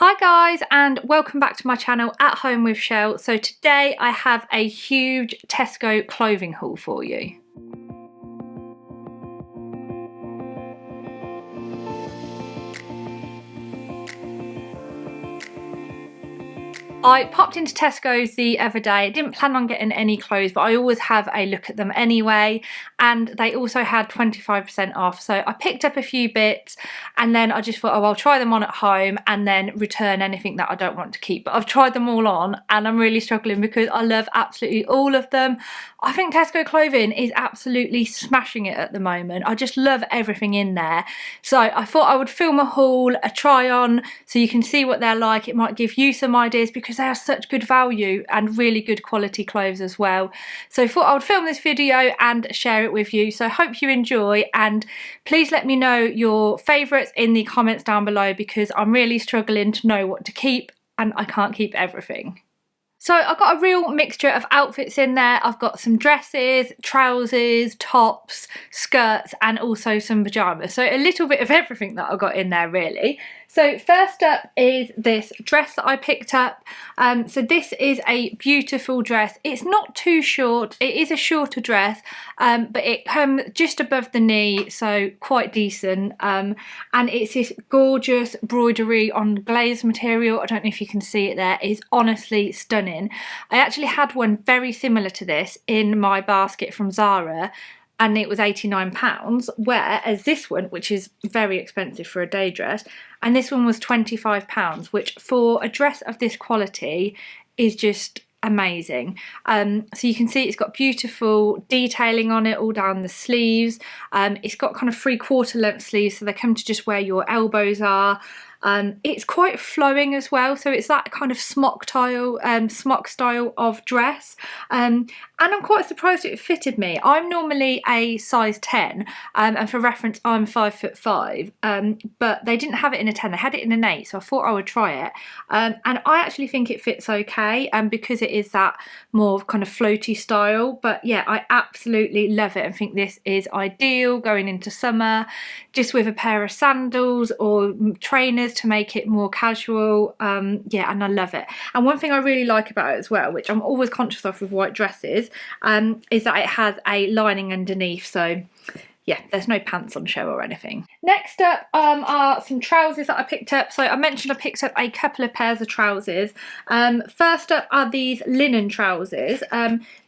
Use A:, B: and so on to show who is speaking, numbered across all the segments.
A: Hi guys, and welcome back to my channel At Home with Shell. So today I have a huge Tesco clothing haul for you. I popped into Tesco's the other day. Didn't plan on getting any clothes, but I always have a look at them anyway, and they also had 25% off, so I picked up a few bits and then I just thought, oh, I'll try them on at home and then return anything that I don't want to keep. But I've tried them all on and I'm really struggling because I love absolutely all of them. I think Tesco clothing is absolutely smashing it at the moment. I just love everything in there. So I thought I would film a haul, a try on, so you can see what they're like. It might give you some ideas because they are such good value and really good quality clothes as well. So I thought I would film this video and share it with you. So I hope you enjoy, and please let me know your favourites in the comments down below because I'm really struggling to know what to keep and I can't keep everything. So I've got a real mixture of outfits in there. I've got some dresses, trousers, tops, skirts, and also some pyjamas. So a little bit of everything that I've got in there really. So first up is this dress that I picked up. So this is a beautiful dress. It's not too short. It is a shorter dress, but it comes just above the knee, so quite decent. And it's this gorgeous embroidery on glazed material. I don't know if you can see it there. It's honestly stunning. I actually had one very similar to this in my basket from Zara, and it was £89, whereas this one, which is very expensive for a day dress, and this one was £25, which for a dress of this quality is just amazing. So you can see it's got beautiful detailing on it all down the sleeves. It's got kind of 3/4 length sleeves, so they come to just where your elbows are. It's quite flowing as well, so it's that kind of smock style of dress, and I'm quite surprised it fitted me. I'm normally a size 10, and for reference I'm 5'5", but they didn't have it in a 10, they had it in an 8, so I thought I would try it, and I actually think it fits okay, because it is that more kind of floaty style. But yeah, I absolutely love it and think this is ideal going into summer, just with a pair of sandals or trainers to make it more casual. Yeah, and I love it. And one thing I really like about it as well, which I'm always conscious of with white dresses, is that it has a lining underneath, so yeah, there's no pants on show or anything. Next up are some trousers that I picked up. So I mentioned I picked up a couple of pairs of trousers. First up are these linen trousers.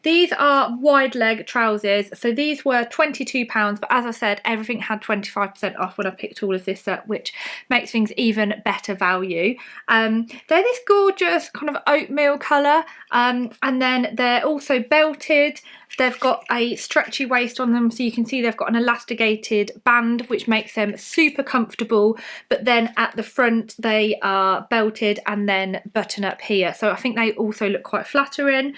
A: These are wide leg trousers. So these were £22, but as I said, everything had 25% off when I picked all of this up, which makes things even better value. They're this gorgeous kind of oatmeal colour, and then they're also belted. They've got a stretchy waist on them, so you can see they've got an elasticated band, which makes them super comfortable, but then at the front they are belted and then button up here, so I think they also look quite flattering.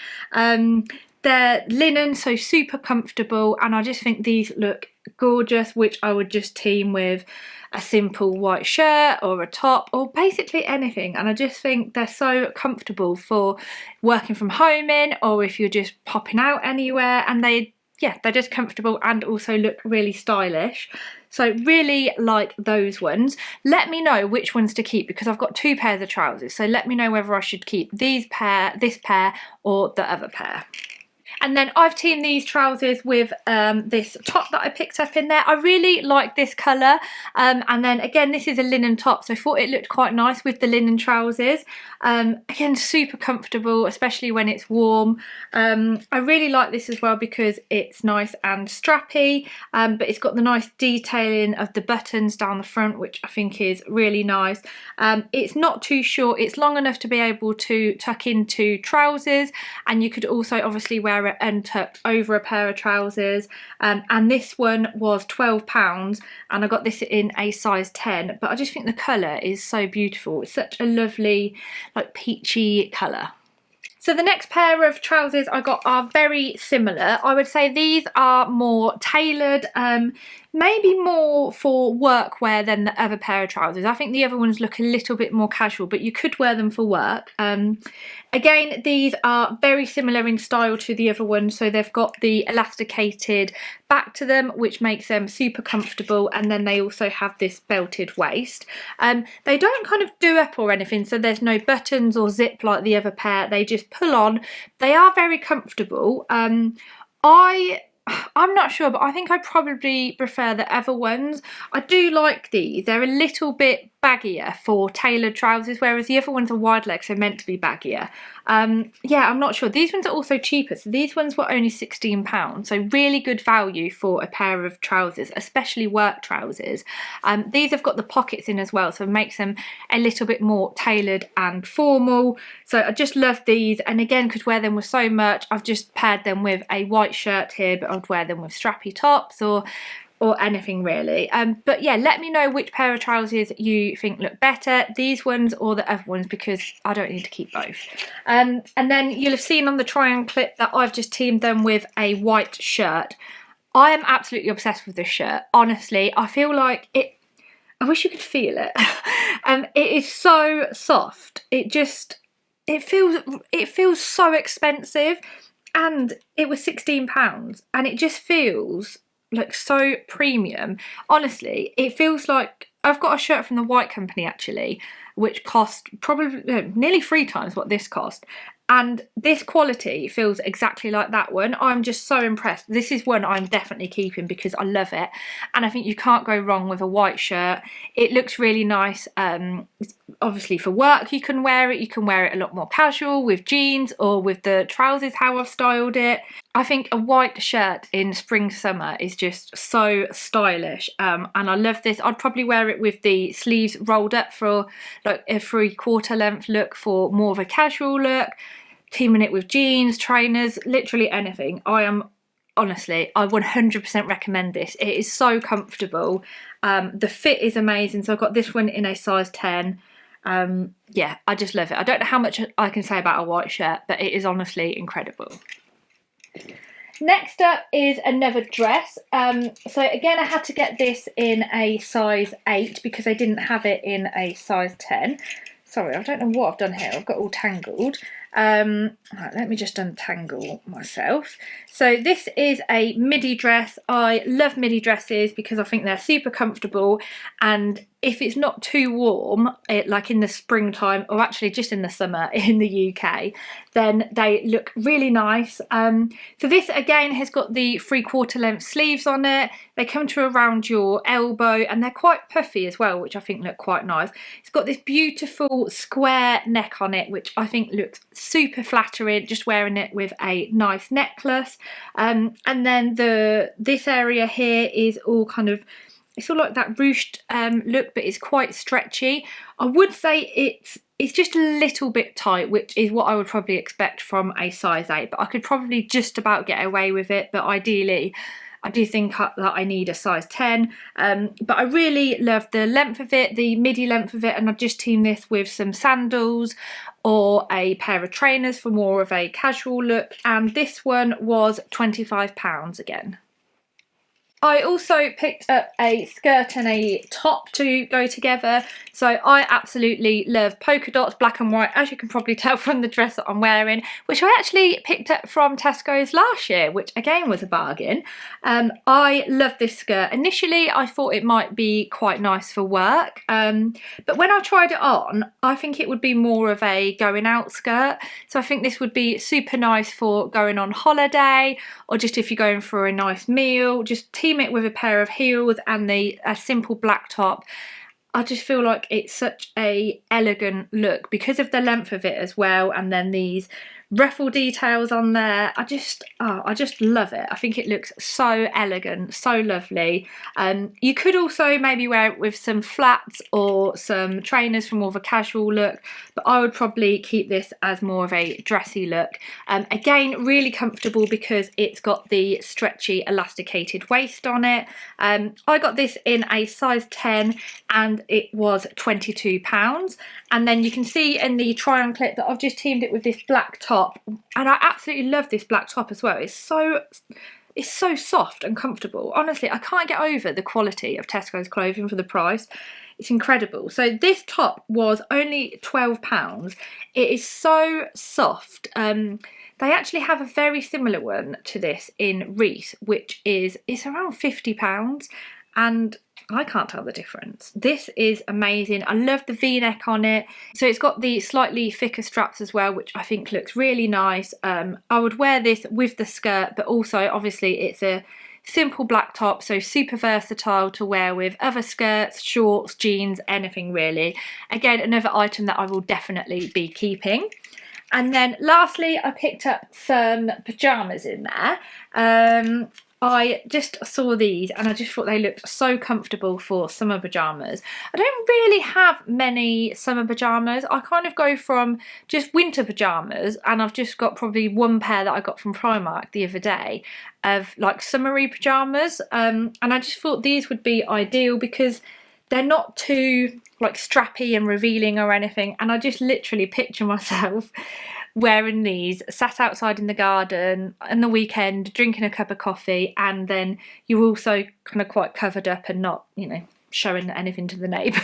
A: They're linen, so super comfortable, and I just think these look gorgeous, which I would just team with a simple white shirt or a top or basically anything. And I just think they're so comfortable for working from home in, or if you're just popping out anywhere, and they're just comfortable and also look really stylish. So really like those ones. Let me know which ones to keep because I've got two pairs of trousers, so let me know whether I should keep this pair or the other pair. And then I've teamed these trousers with this top that I picked up in there. I really like this colour. And then again, this is a linen top, so I thought it looked quite nice with the linen trousers. Again, super comfortable, especially when it's warm. I really like this as well because it's nice and strappy, but it's got the nice detailing of the buttons down the front, which I think is really nice. It's not too short. It's long enough to be able to tuck into trousers, and you could also obviously wear it untucked over a pair of trousers. And this one was £12, and I got this in a size 10, but I just think the colour is so beautiful. It's such a lovely, like, peachy colour. So the next pair of trousers I got are very similar. I would say these are more tailored, maybe more for work wear than the other pair of trousers. I think the other ones look a little bit more casual, but you could wear them for work. Again, these are very similar in style to the other ones, so they've got the elasticated back to them, which makes them super comfortable, and then they also have this belted waist. They don't kind of do up or anything, so there's no buttons or zip like the other pair. They just pull on. They are very comfortable. I'm not sure, but I think I probably prefer the other ones. I do like these. They're a little bit baggier for tailored trousers, whereas the other ones are wide legs, so meant to be baggier. Yeah, I'm not sure. These ones are also cheaper. So these ones were only £16, so really good value for a pair of trousers, especially work trousers. These have got the pockets in as well, so it makes them a little bit more tailored and formal. So I just love these, and again, could wear them with so much. I've just paired them with a white shirt here, but I'd wear them with strappy tops or anything really. But yeah, let me know which pair of trousers you think look better, these ones or the other ones, because I don't need to keep both. And then you'll have seen on the try on clip that I've just teamed them with a white shirt. I am absolutely obsessed with this shirt. Honestly, I feel like it, I wish you could feel it. It is so soft. It feels so expensive, and it was £16, and it just feels like so premium. Honestly, it feels like I've got a shirt from the White Company actually, which cost probably nearly 3 times what this cost, and this quality feels exactly like that one. I'm just so impressed. This is one I'm definitely keeping because I love it, and I think you can't go wrong with a white shirt. It looks really nice. Obviously for work you can wear it. You can wear it a lot more casual with jeans or with the trousers how I've styled it. I think a white shirt in spring summer is just so stylish, and I love this. I'd probably wear it with the sleeves rolled up for like a 3/4 length look for more of a casual look, teaming it with jeans, trainers, literally anything. Honestly, I 100% recommend this. It is so comfortable. The fit is amazing. So I've got this one in a size 10. Yeah, I just love it. I don't know how much I can say about a white shirt, but it is honestly incredible. Next up is another dress. So again, I had to get this in a size 8 because I didn't have it in a size 10. Sorry, I don't know what I've done here. I've got all tangled. Right, let me just untangle myself. So this is a midi dress. I love midi dresses because I think they're super comfortable, and if it's not too warm, like in the springtime or actually just in the summer in the UK, then they look really nice. So this again has got the 3/4 length sleeves on it. They come to around your elbow and they're quite puffy as well, which I think look quite nice. It's got this beautiful square neck on it, which I think looks super flattering, just wearing it with a nice necklace. And then this area here is all kind of, it's all like that ruched look, but it's quite stretchy. I would say it's just a little bit tight, which is what I would probably expect from a size 8, but I could probably just about get away with it. But ideally, I do think that I need a size 10. But I really love the length of it, the midi length of it, and I've just teamed this with some sandals or a pair of trainers for more of a casual look. And this one was £25 again. I also picked up a skirt and a top to go together. So I absolutely love polka dots, black and white, as you can probably tell from the dress that I'm wearing, which I actually picked up from Tesco's last year, which again was a bargain. I love this skirt. Initially, I thought it might be quite nice for work, but when I tried it on, I think it would be more of a going out skirt. So I think this would be super nice for going on holiday, or just if you're going for a nice meal, just team it with a pair of heels and a simple black top. I just feel like it's such a elegant look because of the length of it as well, and then these ruffle details on there. I just love it. I think it looks so elegant, so lovely. You could also maybe wear it with some flats or some trainers for more of a casual look, but I would probably keep this as more of a dressy look. Again, really comfortable because it's got the stretchy elasticated waist on it. I got this in a size 10 and it was £22. And then you can see in the try on clip that I've just teamed it with this black top, and I absolutely love this black top as well. It's it's so soft and comfortable. Honestly, I can't get over the quality of Tesco's clothing for the price. It's incredible. So this top was only £12. It is so soft. They actually have a very similar one to this in Reese, which it's around £50, and I can't tell the difference. This is amazing. I love the V-neck on it. So it's got the slightly thicker straps as well, which I think looks really nice. I would wear this with the skirt, but also obviously it's a simple black top, so super versatile to wear with other skirts, shorts, jeans, anything really. Again, another item that I will definitely be keeping. And then lastly, I picked up some pajamas in there. I just saw these and I just thought they looked so comfortable for summer pajamas. I don't really have many summer pajamas. I kind of go from just winter pajamas, and I've just got probably one pair that I got from Primark the other day of like summery pajamas. And I just thought these would be ideal because they're not too like strappy and revealing or anything, and I just literally picture myself wearing these, sat outside in the garden in the weekend, drinking a cup of coffee, and then you're also kind of quite covered up and not, you know, showing anything to the neighbours.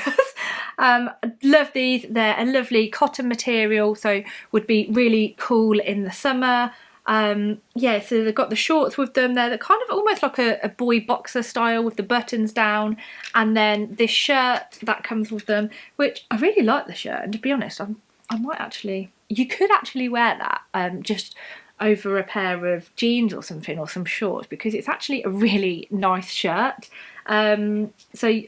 A: I love these. They're a lovely cotton material, so would be really cool in the summer. Yeah, so they've got the shorts with them. They're kind of almost like a boy boxer style with the buttons down, and then this shirt that comes with them, which I really like the shirt, and to be honest, I might actually, you could actually wear that just over a pair of jeans or something, or some shorts, because it's actually a really nice shirt. So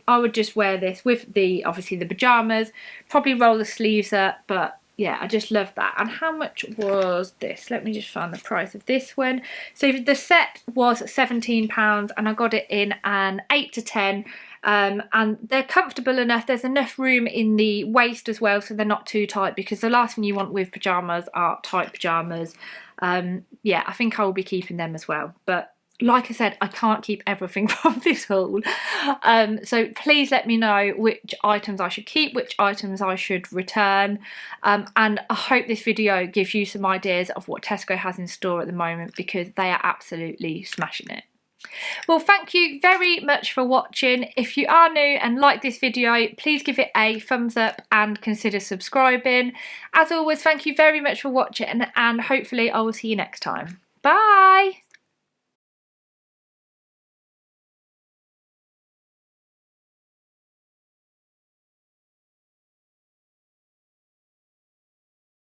A: I would just wear this with the, obviously the pajamas, probably roll the sleeves up, but yeah, I just love that. And how much was this? Let me just find the price of this one. So the set was £17 and I got it in an 8 to 10. And they're comfortable enough. There's enough room in the waist as well, so they're not too tight, because the last thing you want with pyjamas are tight pyjamas. Yeah, I think I will be keeping them as well. But like I said, I can't keep everything from this haul. So please let me know which items I should keep, which items I should return. And I hope this video gives you some ideas of what Tesco has in store at the moment, because they are absolutely smashing it. Well, thank you very much for watching. If you are new and like this video, please give it a thumbs up and consider subscribing. As always, thank you very much for watching, and hopefully I will see you next time. Bye!